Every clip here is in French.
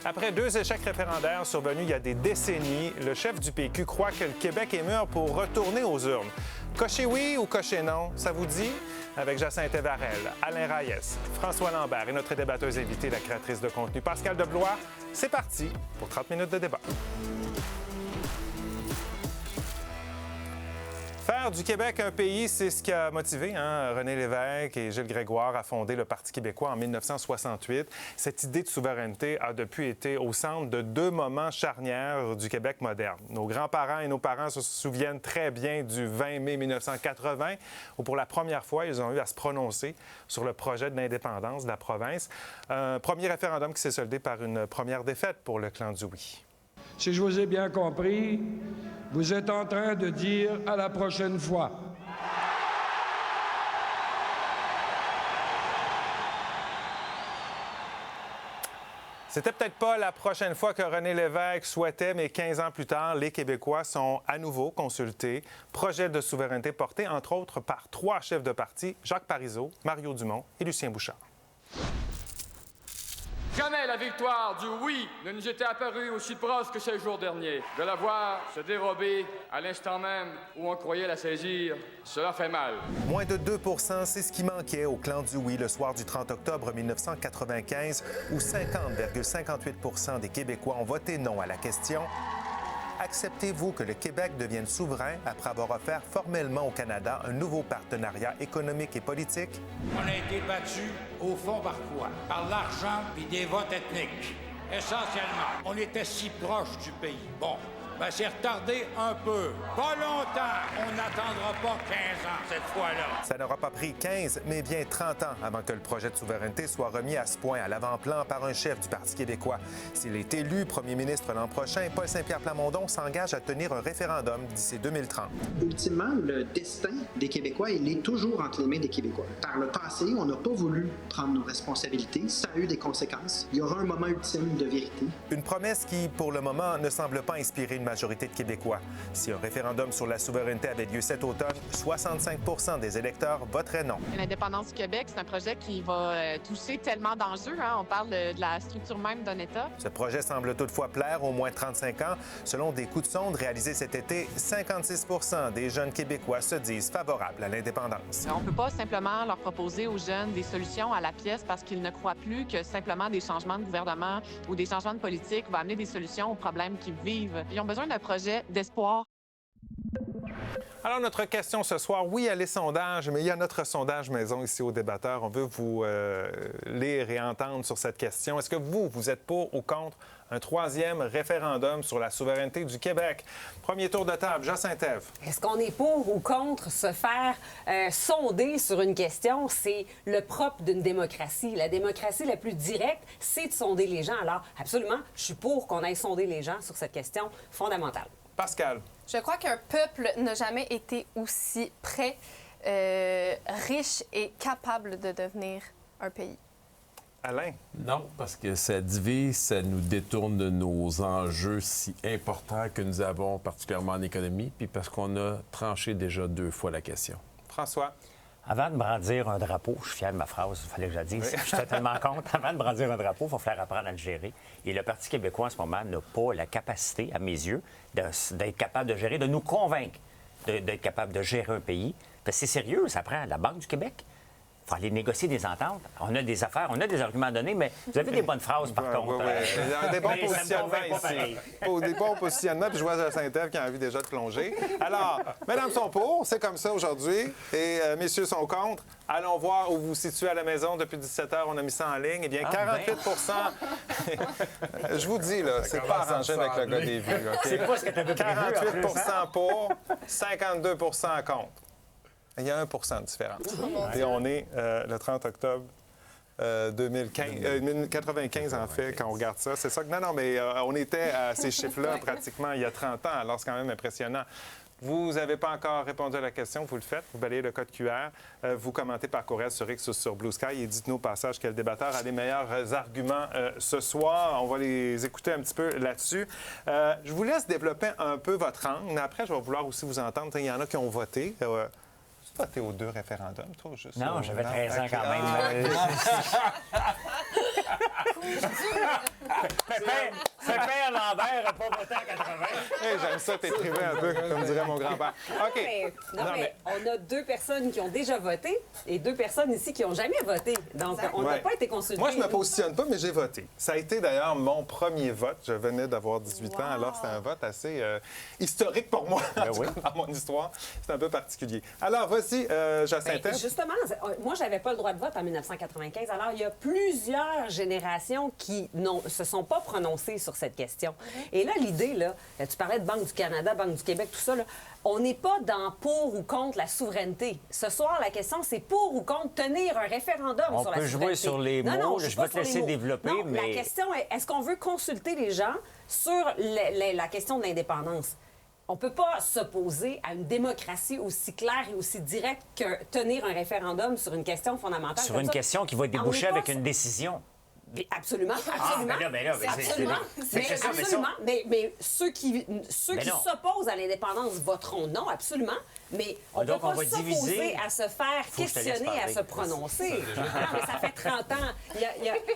Après 2 échecs référendaires survenus il y a des décennies, le chef du PQ croit que le Québec est mûr pour retourner aux urnes. Cocher oui ou cocher non, ça vous dit? Avec Jacinthe Varel, Alain Reyes, François Lambert et notre débatteuse invitée, la créatrice de contenu Pascale Deblois. C'est parti pour 30 minutes de débat. Faire du Québec un pays, c'est ce qui a motivé René Lévesque et Gilles Grégoire à fonder le Parti québécois en 1968. Cette idée de souveraineté a depuis été au centre de 2 moments charnières du Québec moderne. Nos grands-parents et nos parents se souviennent très bien du 20 mai 1980, où pour la première fois, ils ont eu à se prononcer sur le projet de l'indépendance de la province. Un premier référendum qui s'est soldé par une première défaite pour le clan du oui. Si je vous ai bien compris, vous êtes en train de dire à la prochaine fois. C'était peut-être pas la prochaine fois que René Lévesque souhaitait, mais 15 ans plus tard, les Québécois sont à nouveau consultés. Projet de souveraineté porté, entre autres, par 3 chefs de parti, Jacques Parizeau, Mario Dumont et Lucien Bouchard. Jamais la victoire du oui ne nous était apparue aussi proche que ce jour dernier. De la voir se dérober à l'instant même où on croyait la saisir, cela fait mal. Moins de 2 %, c'est ce qui manquait au clan du oui le soir du 30 octobre 1995, où 50,58 % des Québécois ont voté non à la question. Acceptez-vous que le Québec devienne souverain après avoir offert formellement au Canada un nouveau partenariat économique et politique? On a été battu au fond par quoi? Par l'argent et des votes ethniques. Essentiellement, on était si proche du pays. Bon, ben c'est retardé un peu. Pas longtemps. On n'attendra pas 15 ans cette fois-là. Ça n'aura pas pris 15, mais bien 30 ans avant que le projet de souveraineté soit remis à ce point à l'avant-plan par un chef du Parti québécois. S'il est élu premier ministre l'an prochain, Paul Saint-Pierre Plamondon s'engage à tenir un référendum d'ici 2030. Ultimement, le destin des Québécois, il est toujours entre les mains des Québécois. Par le passé, on n'a pas voulu prendre nos responsabilités. Ça a eu des conséquences. Il y aura un moment ultime de vérité. Une promesse qui, pour le moment, ne semble pas inspirer une majorité de Québécois. Si un référendum sur la souveraineté avait lieu cet automne, 65 % des électeurs voteraient non. L'indépendance du Québec, c'est un projet qui va toucher tellement d'enjeux. On parle de la structure même d'un État. Ce projet semble toutefois plaire aux moins de 35 ans. Selon des coups de sonde réalisés cet été, 56 % des jeunes Québécois se disent favorables à l'indépendance. On ne peut pas simplement leur proposer aux jeunes des solutions à la pièce parce qu'ils ne croient plus que simplement des changements de gouvernement ou des changements de politique vont amener des solutions aux problèmes qu'ils vivent. Ils ont besoin d'un projet d'espoir. Alors, notre question ce soir, oui, il y a les sondages, mais il y a notre sondage maison ici au débatteur. On veut vous lire et entendre sur cette question. Est-ce que vous êtes pour ou contre un 3e référendum sur la souveraineté du Québec? Premier tour de table, Jacinthe. Est-ce qu'on est pour ou contre se faire sonder sur une question? C'est le propre d'une démocratie. La démocratie la plus directe, c'est de sonder les gens. Alors, absolument, je suis pour qu'on aille sonder les gens sur cette question fondamentale. Pascal. Je crois qu'un peuple n'a jamais été aussi prêt, riche et capable de devenir un pays. Alain? Non, parce que ça divise, ça nous détourne de nos enjeux si importants que nous avons, particulièrement en économie, puis parce qu'on a tranché déjà 2 fois la question. François? Avant de brandir un drapeau, je suis fier de ma phrase, il fallait que je la dise, je suis totalement contre. Avant de brandir un drapeau, il faut falloir apprendre à le gérer. Et le Parti québécois, en ce moment, n'a pas la capacité, à mes yeux, d'être capable de gérer, de nous convaincre d'être capable de gérer un pays. Parce que c'est sérieux, ça prend la Banque du Québec. Il faut aller négocier des ententes. On a des affaires, on a des arguments à donner, mais vous avez des bonnes phrases, par contre. Des bons positionnements ici. Des bons positionnements, puis je vois Jacinthe qui a envie déjà de plonger. Alors, mesdames sont pour, c'est comme ça aujourd'hui, et messieurs sont contre. Allons voir où vous vous situez à la maison. Depuis 17 heures, on a mis ça en ligne. Eh bien, 48 je vous dis, là, c'est pas arrangé avec le gars des vues. Okay? C'est pas ce que tu avais prévu. 48 pour, 52 contre. Il y a 1 % de différence. Et on est le 30 octobre 1995, en fait, quand on regarde ça. C'est ça que... Non, mais on était à ces chiffres-là pratiquement il y a 30 ans, alors c'est quand même impressionnant. Vous n'avez pas encore répondu à la question, vous le faites, vous balayez le code QR, vous commentez par courriel sur X ou sur Blue Sky et dites-nous au passage quel débatteur a les meilleurs arguments ce soir. On va les écouter un petit peu là-dessus. Je vous laisse développer un peu votre angle, mais après, je vais vouloir aussi vous entendre. Il y en a qui ont voté. Tu as voté aux 2 référendums, toi, juste? Non, j'avais 13 ans quand même. Pépère Lambert n'a pas voté en 80. Hey, j'aime ça t'écrivais un peu, comme dirait mon grand-père. OK. Mais on a 2 personnes qui ont déjà voté et 2 personnes ici qui n'ont jamais voté. Donc, on n'a pas été consultés. Moi, je ne me positionne pas, mais j'ai voté. Ça a été d'ailleurs mon premier vote. Je venais d'avoir 18 ans, alors c'était un vote assez historique pour moi. Dans mon histoire, c'est un peu particulier. Alors, voici, Jacinthe. Justement, moi, je n'avais pas le droit de vote en 1995. Alors, il y a plusieurs générations qui ne se sont pas prononcées sur cette question. Et là, l'idée, là, tu parlais de Banque du Canada, Banque du Québec, tout ça, là, on n'est pas dans pour ou contre la souveraineté. Ce soir, la question, c'est pour ou contre tenir un référendum sur la souveraineté. On peut jouer sur les mots. Non, je vais te laisser développer, non, mais... La question est, est-ce qu'on veut consulter les gens sur la question de l'indépendance? On ne peut pas s'opposer à une démocratie aussi claire et aussi directe que tenir un référendum sur une question fondamentale. Sur une question qui va déboucher avec une décision. Absolument, absolument. Absolument. Mais ceux qui s'opposent à l'indépendance voteront non, absolument. Mais on ne peut pas s'opposer à se faire questionner, à se prononcer. Non, mais ça fait 30 ans.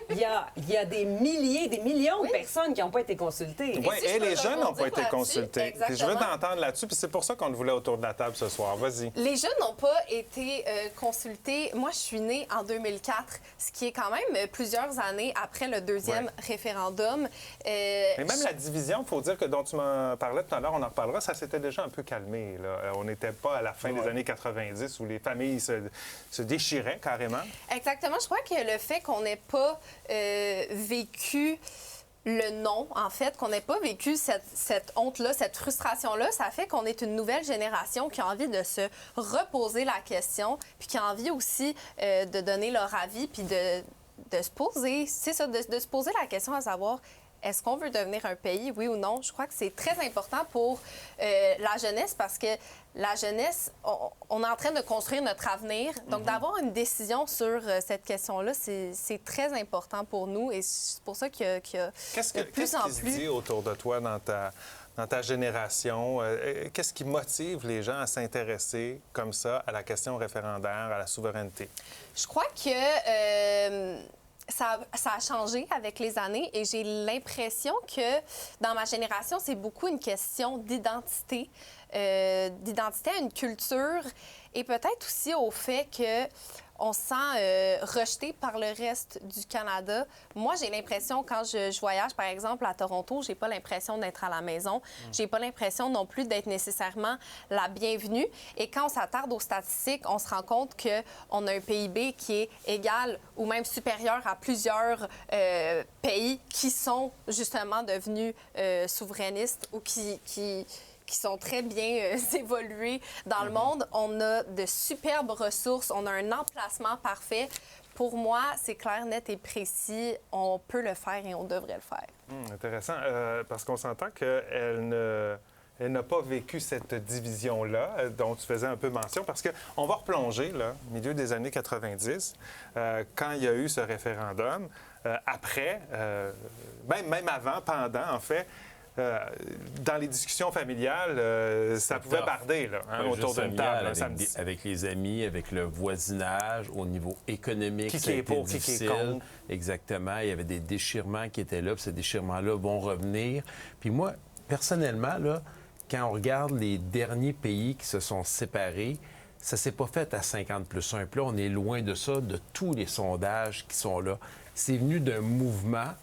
Il y a des milliers, des millions de personnes qui n'ont pas été consultées. Oui, et les jeunes n'ont pas été consultés. Je veux t'entendre là-dessus, puis c'est pour ça qu'on te voulait autour de la table ce soir. Vas-y. Les jeunes n'ont pas été consultés. Moi, je suis née en 2004, ce qui est quand même plusieurs années après le deuxième référendum. Mais même la division, il faut dire que dont tu m'en parlais tout à l'heure, on en reparlera, ça s'était déjà un peu calmé. Là. On n'était pas à la fin des années 90 où les familles se déchiraient carrément. Exactement. Je crois que le fait qu'on n'ait pas vécu le non, en fait, qu'on n'ait pas vécu cette honte-là, cette frustration-là, ça fait qu'on est une nouvelle génération qui a envie de se reposer la question, puis qui a envie aussi de donner leur avis, puis de se poser, c'est ça, de se poser la question à savoir, est-ce qu'on veut devenir un pays, oui ou non? Je crois que c'est très important pour la jeunesse parce que la jeunesse, on est en train de construire notre avenir. Donc, d'avoir une décision sur cette question-là, c'est très important pour nous et c'est pour ça qu'il y a de plus en plus... Qu'est-ce qui se dit autour de toi dans ta génération? Qu'est-ce qui motive les gens à s'intéresser comme ça à la question référendaire, à la souveraineté? Je crois que ça a changé avec les années et j'ai l'impression que dans ma génération, c'est beaucoup une question d'identité, d'identité à une culture et peut-être aussi au fait que on se sent rejeté par le reste du Canada. Moi, j'ai l'impression, quand je voyage, par exemple, à Toronto, j'ai pas l'impression d'être à la maison. J'ai pas l'impression non plus d'être nécessairement la bienvenue. Et quand on s'attarde aux statistiques, on se rend compte qu'on a un PIB qui est égal ou même supérieur à plusieurs pays qui sont justement devenus souverainistes ou qui sont très bien évolués dans le monde. On a de superbes ressources, on a un emplacement parfait. Pour moi, c'est clair, net et précis. On peut le faire et on devrait le faire. Intéressant, parce qu'on s'entend qu'elle n'a pas vécu cette division-là dont tu faisais un peu mention, parce qu'on va replonger, là, au milieu des années 90, quand il y a eu ce référendum. Après, même avant, pendant, en fait, dans les discussions familiales, ça pouvait barder là, autour d'une table. Avec les amis, avec le voisinage, au niveau économique, qui est pour, difficile. Qui est contre. Exactement. Il y avait des déchirements qui étaient là, puis ces déchirements-là vont revenir. Puis moi, personnellement, là, quand on regarde les derniers pays qui se sont séparés, ça s'est pas fait à 50+1. Puis là, on est loin de ça, de tous les sondages qui sont là. C'est venu d'un mouvement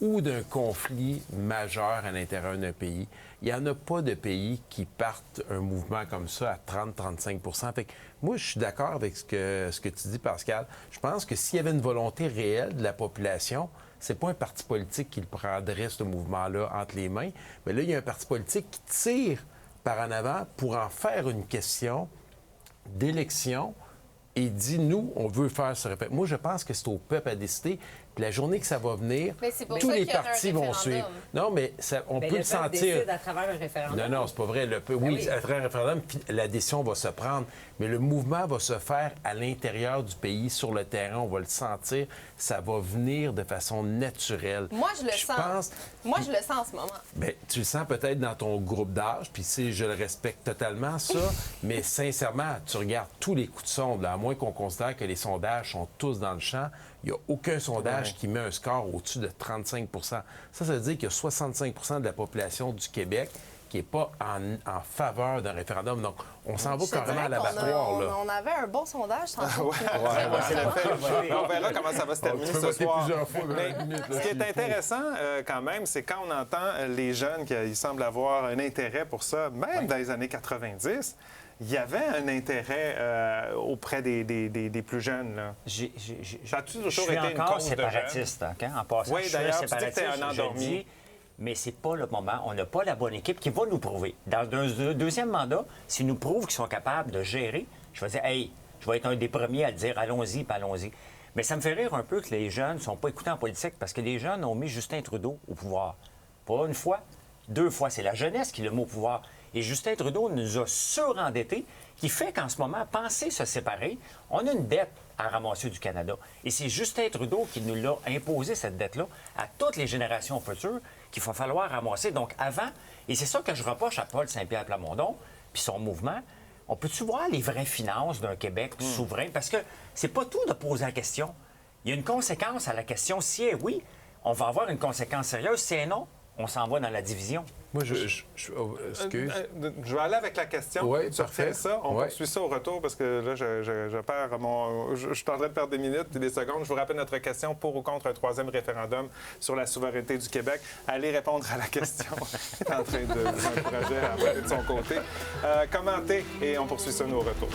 ou d'un conflit majeur à l'intérieur d'un pays. Il n'y en a pas de pays qui partent un mouvement comme ça à 30-35 Fait que moi, je suis d'accord avec ce que tu dis, Pascal. Je pense que s'il y avait une volonté réelle de la population, c'est pas un parti politique qui le prendrait, ce mouvement-là, entre les mains. Mais là, il y a un parti politique qui tire par en avant pour en faire une question d'élection et dit, nous, on veut faire ce référendum. Moi, je pense que c'est au peuple à décider. Puis la journée que ça va venir, tous les partis vont suivre. Non, mais on peut le sentir. Décide à travers un référendum. Non, c'est pas vrai. Oui, à travers un référendum, puis la décision va se prendre. Mais le mouvement va se faire à l'intérieur du pays, sur le terrain. On va le sentir. Ça va venir de façon naturelle. Moi, je le sens. Moi, je le sens en ce moment. Bien, tu le sens peut-être dans ton groupe d'âge, puis je le respecte totalement, ça. Mais sincèrement, tu regardes tous les coups de sonde, là, à moins qu'on considère que les sondages sont tous dans le champ. Il n'y a aucun sondage qui met un score au-dessus de 35 Ça veut dire qu'il y a 65 de la population du Québec qui n'est pas en faveur d'un référendum. Donc, on s'en va carrément à l'abattoir. On avait un bon sondage tantôt. On verra comment ça va se terminer ce soir. Mais ce qui est intéressant quand même, c'est quand on entend les jeunes qui semblent avoir un intérêt pour ça, même dans les années 90, il y avait un intérêt auprès des plus jeunes. Là. Ça a toujours été une cause séparatiste, de jeunes. En passant, oui, d'ailleurs, tu dis que t'es un endormi. Mais c'est pas le moment. On n'a pas la bonne équipe qui va nous prouver. Dans un deuxième mandat, s'ils nous prouvent qu'ils sont capables de gérer, je vais dire, hey, je vais être un des premiers à dire, allons-y, puis allons-y. Mais ça me fait rire un peu que les jeunes ne sont pas écoutés en politique parce que les jeunes ont mis Justin Trudeau au pouvoir. Pas une fois, 2 fois. C'est la jeunesse qui le met au pouvoir. Et Justin Trudeau nous a surendettés, qui fait qu'en ce moment, penser se séparer, on a une dette à ramasser du Canada. Et c'est Justin Trudeau qui nous l'a imposé, cette dette-là, à toutes les générations futures, qu'il va falloir ramasser. Donc, avant, et c'est ça que je reproche à Paul Saint-Pierre Plamondon, puis son mouvement, on peut-tu voir les vraies finances d'un Québec souverain? Parce que c'est pas tout de poser la question. Il y a une conséquence à la question. Si est oui, on va avoir une conséquence sérieuse. Si est non, on s'en va dans la division. Moi, excuse. Je vais aller avec la question. Oui, tu refais ça. On poursuit ça au retour parce que là, je perds mon... Je suis en train de perdre des minutes et des secondes. Je vous rappelle notre question pour ou contre un 3e référendum sur la souveraineté du Québec. Allez répondre à la question. Il est en train de vous encourager à parler de son côté. Commentez et on poursuit ça nous au retour.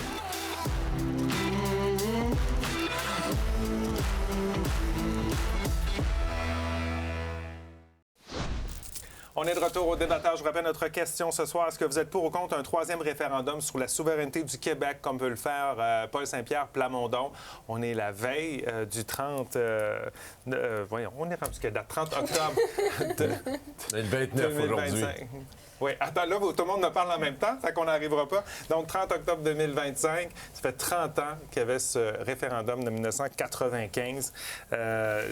On est de retour au débatteur. Je vous rappelle notre question ce soir. Est-ce que vous êtes pour ou contre un 3e référendum sur la souveraineté du Québec, comme veut le faire Paul Saint-Pierre Plamondon? On est la veille du 30... voyons, on est rendu que date? 30 octobre le 29 aujourd'hui. Oui, attends, là, tout le monde me parle en même temps, fait qu'on n'arrivera pas. Donc, 30 octobre 2025, ça fait 30 ans qu'il y avait ce référendum de 1995.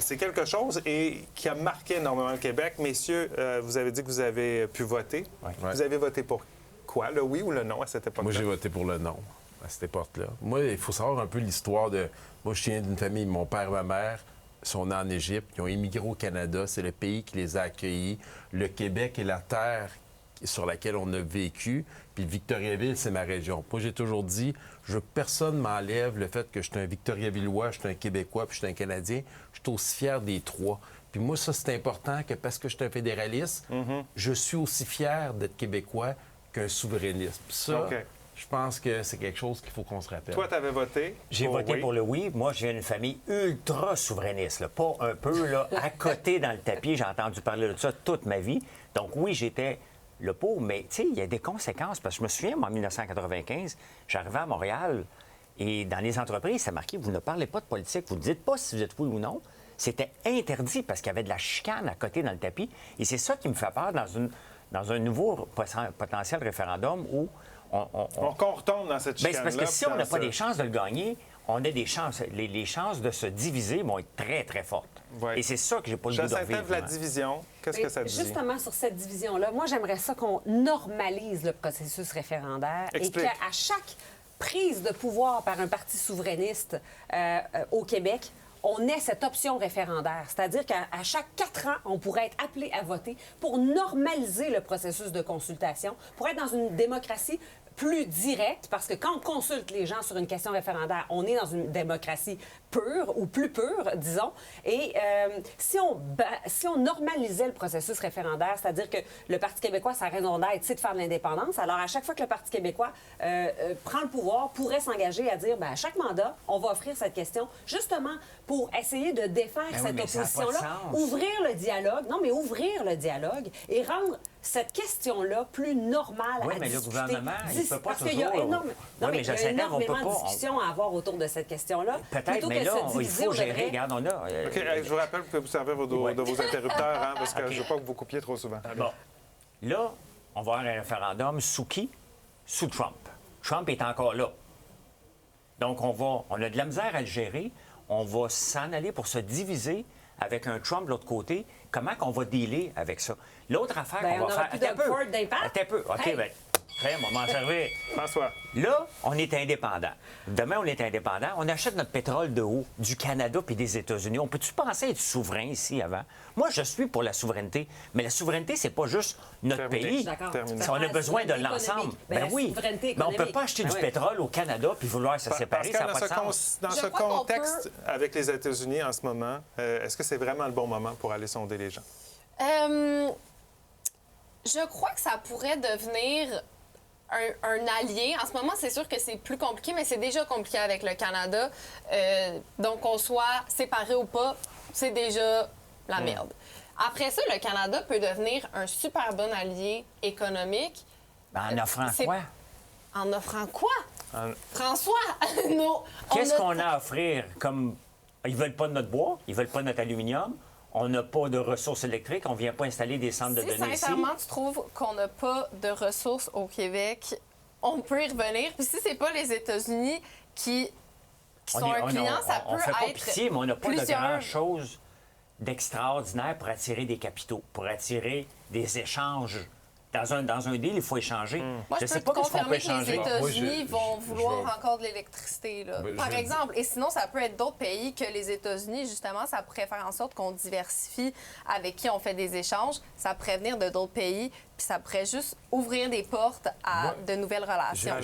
C'est quelque chose et qui a marqué énormément le Québec. Messieurs, vous avez dit que vous avez pu voter. Ouais. Vous avez voté pour quoi, le oui ou le non à cette époque-là? Moi, j'ai voté pour le non à cette époque-là. Moi, il faut savoir un peu l'histoire de... Moi, je viens d'une famille, mon père et ma mère sont nés en Égypte, ils ont immigré au Canada, c'est le pays qui les a accueillis. Le Québec est la terre sur laquelle on a vécu. Puis Victoriaville, c'est ma région. Moi, j'ai toujours dit, personne ne m'enlève le fait que je suis un Victoriavillois, je suis un Québécois, puis je suis un Canadien. Je suis aussi fier des trois. Puis moi, ça, c'est important que parce que je suis un fédéraliste, je suis aussi fier d'être Québécois qu'un souverainiste. Puis ça, je pense que c'est quelque chose qu'il faut qu'on se rappelle. Toi, tu avais voté? J'ai voté pour le oui. Moi, j'ai une famille ultra souverainiste, là. Pas un peu là, à côté dans le tapis. J'ai entendu parler de ça toute ma vie. Donc oui, j'étais... le pour, mais tu sais, il y a des conséquences. Parce que je me souviens, moi, en 1995, j'arrivais à Montréal et dans les entreprises, c'est marqué, vous ne parlez pas de politique, vous ne dites pas si vous êtes oui ou non. C'était interdit parce qu'il y avait de la chicane à côté dans le tapis. Et c'est ça qui me fait peur dans un nouveau potentiel référendum où on retombe dans cette chicane-là. Bien, c'est parce que si on n'a pas des chances de le gagner, on a des chances. Les chances de se diviser vont être très, très fortes. Ouais. Et c'est ça que j'ai pas le goût de revivre. La division, qu'est-ce que ça dit? Justement, sur cette division-là, moi, j'aimerais ça qu'on normalise le processus référendaire. Explique. Et qu'à chaque prise de pouvoir par un parti souverainiste au Québec, on ait cette option référendaire. C'est-à-dire qu'à chaque 4 ans, on pourrait être appelé à voter pour normaliser le processus de consultation, pour être dans une démocratie plus directe, parce que quand on consulte les gens sur une question référendaire, on est dans une démocratie pure ou plus pure, disons. Et si on normalisait le processus référendaire, c'est-à-dire que le Parti québécois, sa raison d'être, c'est de faire de l'indépendance, alors à chaque fois que le Parti québécois prend le pouvoir, pourrait s'engager à dire, bien, à chaque mandat, on va offrir cette question, justement pour essayer de défaire cette opposition-là, ouvrir le dialogue, non, mais ouvrir le dialogue et rendre cette question-là plus normale à discuter. Le gouvernement, il ne peut pas parce qu'il y a énormément de discussions à avoir autour de cette question-là. Peut-être, mais là, il faut gérer. Regarde, on a... OK, je vous rappelle que vous servez de vos interrupteurs, hein, parce que je ne veux pas que vous coupiez trop souvent. Bon. Là, on va avoir un référendum sous qui? Sous Trump. Trump est encore là. Donc, on a de la misère à le gérer. On va s'en aller pour se diviser avec un Trump de l'autre côté. Comment qu'on va dealer avec ça? L'autre affaire qu'on va faire... Attends un peu. OK, bien, Après, on va m'en servir. François. Là, on est indépendant. Demain, on est indépendant. On achète notre pétrole de où? Du Canada puis des États-Unis. On peut-tu penser être souverain ici avant? Moi, je suis pour la souveraineté. Mais la souveraineté, c'est pas juste notre pays. D'accord. On a besoin de l'ensemble. Ben oui. Mais on ne peut pas acheter du pétrole au Canada puis vouloir se séparer. Ça n'a pas de sens. Dans ce contexte, avec les États-Unis en ce moment, est-ce que c'est vraiment le bon moment pour aller sonder les gens? Je crois que ça pourrait devenir un allié. En ce moment, c'est sûr que c'est plus compliqué, mais c'est déjà compliqué avec le Canada. Donc, qu'on soit séparé ou pas, c'est déjà la merde. Après ça, le Canada peut devenir un super bon allié économique. En offrant quoi? En offrant quoi? François, non. Qu'est-ce qu'on a à offrir? Comme ils veulent pas de notre bois, ils veulent pas de notre aluminium, on n'a pas de ressources électriques, on vient pas installer des centres de données ici. Si sincèrement, tu trouves qu'on n'a pas de ressources au Québec, on peut y revenir. Puis si c'est pas les États-Unis qui sont un client, ça peut on fait pas être pitié, mais on n'a pas plusieurs... de grand-chose d'extraordinaire pour attirer des capitaux, pour attirer des échanges. Dans un deal, il faut échanger. Moi, je sais peux pas te qu'est-ce qu'on peut confirmer que les échanger. États-Unis vont vouloir encore de l'électricité, là, par exemple. Et sinon, ça peut être d'autres pays que les États-Unis. Justement, ça pourrait faire en sorte qu'on diversifie avec qui on fait des échanges. Ça pourrait venir de d'autres pays, puis ça pourrait juste ouvrir des portes à de nouvelles relations.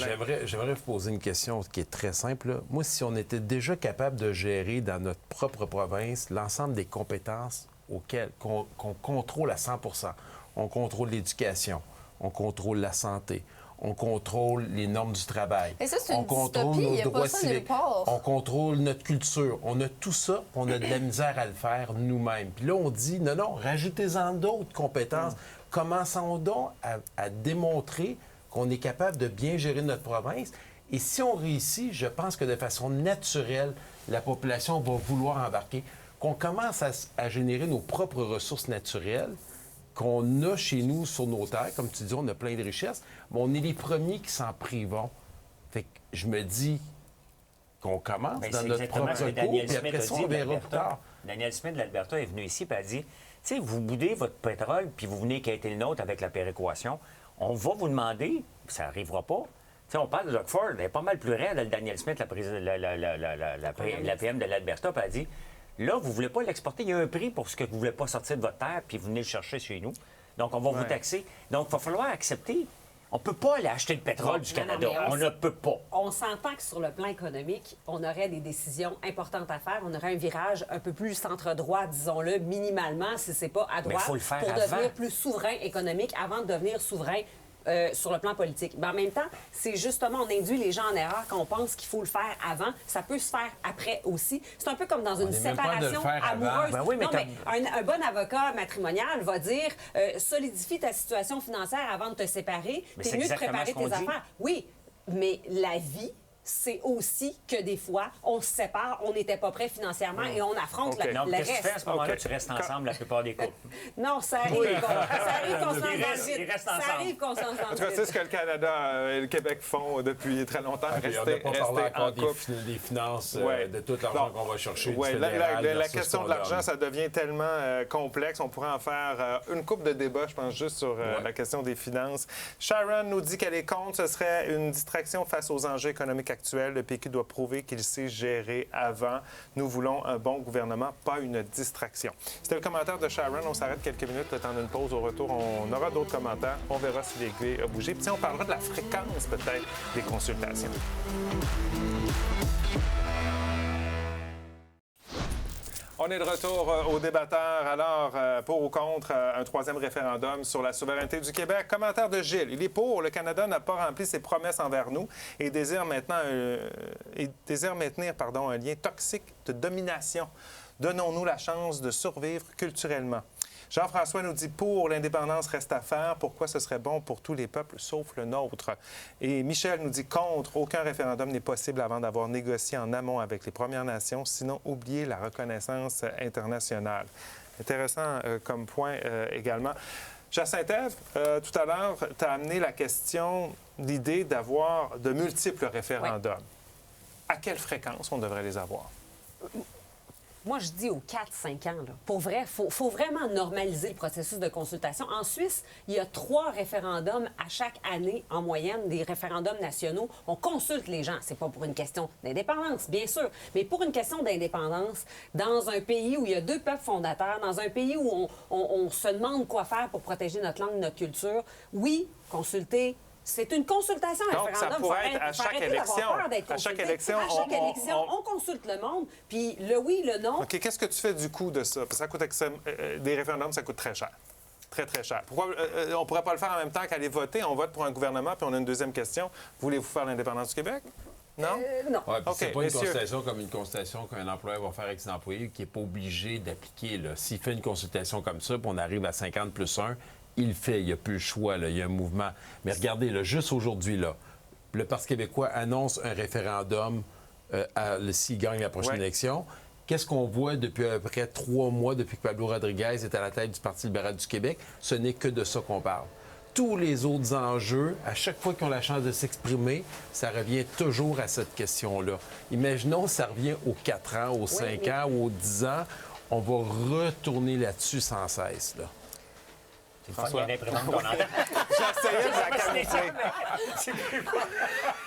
J'aimerais vous poser une question qui est très simple. Là. Moi, si on était déjà capable de gérer dans notre propre province l'ensemble des compétences auxquelles qu'on contrôle à 100 %. On contrôle l'éducation, on contrôle la santé, on contrôle les normes du travail. Et ça, c'est on une contrôle dystopie, il y nos a pas droits ça nulle civiques, part. on contrôle notre culture. On a tout ça, on a de la misère à le faire nous-mêmes. Puis là, on dit, non, rajoutez-en d'autres compétences. Commençons donc à démontrer qu'on est capable de bien gérer notre province. Et si on réussit, je pense que de façon naturelle, la population va vouloir embarquer. Qu'on commence à générer nos propres ressources naturelles, qu'on a chez nous sur nos terres. Comme tu dis, on a plein de richesses, mais on est les premiers qui s'en privons. Fait que je me dis qu'on commence dans notre propre cours, puis après ça, on verra plus tard. Daniel Smith de l'Alberta est venu ici et a dit, tu sais, vous boudez votre pétrole, puis vous venez quêter le nôtre avec la péréquation. On va vous demander, ça n'arrivera pas. Tu sais, on parle de Doug Ford, elle est pas mal plus raide, Daniel Smith, la PM de l'Alberta, puis elle a dit, là, vous ne voulez pas l'exporter. Il y a un prix pour ce que vous ne voulez pas sortir de votre terre, puis vous venez le chercher chez nous. Donc, on va vous taxer. Donc, il va falloir accepter. On ne peut pas aller acheter le pétrole du Canada. On ne peut pas. On s'entend que sur le plan économique, on aurait des décisions importantes à faire. On aurait un virage un peu plus centre-droit, disons-le, minimalement, si ce n'est pas à droite, faut le faire pour avant. devenir plus souverain économique avant de devenir souverain sur le plan politique. Mais en même temps, c'est justement, on induit les gens en erreur quand on pense qu'il faut le faire avant. Ça peut se faire après aussi. C'est un peu comme dans une séparation amoureuse. Ben oui, mais non, mais un bon avocat matrimonial va dire solidifie ta situation financière avant de te séparer. C'est mieux de préparer tes affaires. Oui, mais la vie, c'est aussi que des fois, on se sépare, on n'était pas prêt financièrement et on affronte le Donc, reste. qu'est-ce que tu fais à ce moment-là? Tu restes ensemble la plupart des couples. Non, ça arrive. Ça arrive qu'on se lance dans le vide. Ils restent ensemble. Ça arrive qu'on se lance dans En le tout cas, vide. c'est ce que le Canada et le Québec font depuis très longtemps. Rester en couple. Des finances, Ouais. de tout l'argent qu'on va chercher. Oui, du la versus question ce de qu'on l'argent, donne. ça devient tellement complexe. On pourrait en faire une couple de débats, je pense, juste sur la question des finances. Sharon nous dit qu'elle est contre. Ce serait une distraction face aux enjeux économiques actuels. Le PQ doit prouver qu'il sait gérer avant. Nous voulons un bon gouvernement, pas une distraction. C'était le commentaire de Sharon. On s'arrête quelques minutes, le temps d'une pause. Au retour, on aura d'autres commentaires. On verra si l'aiguille a bougé. Puis on parlera de la fréquence, peut-être, des consultations. On est de retour aux débatteurs. Alors, pour ou contre un troisième référendum sur la souveraineté du Québec? Commentaire de Gilles. Il est pour. Le Canada n'a pas rempli ses promesses envers nous et désire maintenir un lien toxique de domination. Donnons-nous la chance de survivre culturellement. Jean-François nous dit pour, l'indépendance reste à faire. Pourquoi ce serait bon pour tous les peuples sauf le nôtre? Et Michel nous dit contre, aucun référendum n'est possible avant d'avoir négocié en amont avec les Premières Nations, sinon oublier la reconnaissance internationale. Intéressant comme point également. Jacinthe-Ève, tout à l'heure, tu as amené la question, l'idée d'avoir de multiples référendums. Ouais. À quelle fréquence on devrait les avoir? Moi, je dis aux 4-5 ans. Là. Pour vrai, il faut vraiment normaliser le processus de consultation. En Suisse, il y a 3 référendums à chaque année, en moyenne, des référendums nationaux. On consulte les gens. C'est pas pour une question d'indépendance, bien sûr, mais pour une question d'indépendance, dans un pays où il y a 2 peuples fondateurs, dans un pays où on se demande quoi faire pour protéger notre langue, notre culture, oui, consulter. C'est une consultation, un donc, référendum. ça pourrait être à chaque élection. À chaque élection, on consulte le monde, puis le oui, le non. OK, qu'est-ce que tu fais du coût de ça? Parce que ça coûte des référendums, ça coûte très cher. Très, très cher. Pourquoi on ne pourrait pas le faire en même temps qu'aller voter? On vote pour un gouvernement, puis on a une deuxième question. Voulez-vous faire l'indépendance du Québec? Non? Non. Ouais, puis OK, c'est pas une messieurs. consultation comme une consultation qu'un employeur va faire avec ses employés qui n'est pas obligé d'appliquer. Là. S'il fait une consultation comme ça, puis on arrive à 50 plus 1, il le fait, il n'y a plus le choix, là, il y a un mouvement. Mais regardez, là, juste aujourd'hui, là, le Parti québécois annonce un référendum s'il gagne la prochaine élection. Qu'est-ce qu'on voit depuis à peu près 3 mois, depuis que Pablo Rodriguez est à la tête du Parti libéral du Québec? Ce n'est que de ça qu'on parle. Tous les autres enjeux, à chaque fois qu'ils ont la chance de s'exprimer, ça revient toujours à cette question-là. Imaginons ça revient aux 4 ans, aux 5 ans ou aux 10 ans. On va retourner là-dessus sans cesse, là. C'est le fun, il y a une imprimante qu'on entend. J'essayais de la camoufler.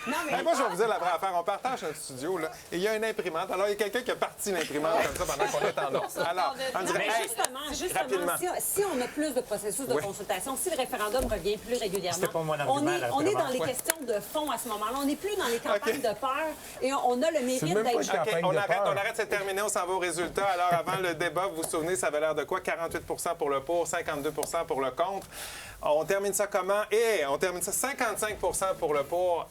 Non, mais... Moi, je vais vous dire la vraie affaire. On partage notre studio, là, et il y a une imprimante. Alors, il y a quelqu'un qui a parti l'imprimante comme ça pendant qu'on est en ordre. Alors, on Non, dirait, mais justement, si on a plus de processus de consultation, si le référendum revient plus régulièrement, C'était pas mon argument, on est dans les questions de fond à ce moment-là. On n'est plus dans les campagnes de peur et on a le mérite même pas d'être... une campagne on de arrête, peur. on arrête, c'est terminé, on s'en va au résultat. Alors, avant le débat, vous vous souvenez, ça avait l'air de quoi? 48 pour le pour, 52 pour le contre. On termine ça comment? Et on termine ça 55 pour le pour,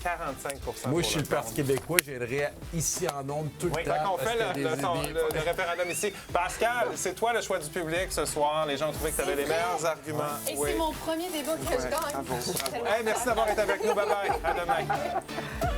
45 pour Moi, le je suis le contre. Parti québécois, je viendrai ici en ondes tout le Fait temps. qu'on parce fait qu'il y a des idées. le référendum ici. Pascal, c'est toi le choix du public ce soir. Les gens ont trouvé que tu avais les meilleurs arguments. Et c'est mon premier débat que je gagne. Bravo. Hey, merci d'avoir été avec nous. Bye-bye. À demain.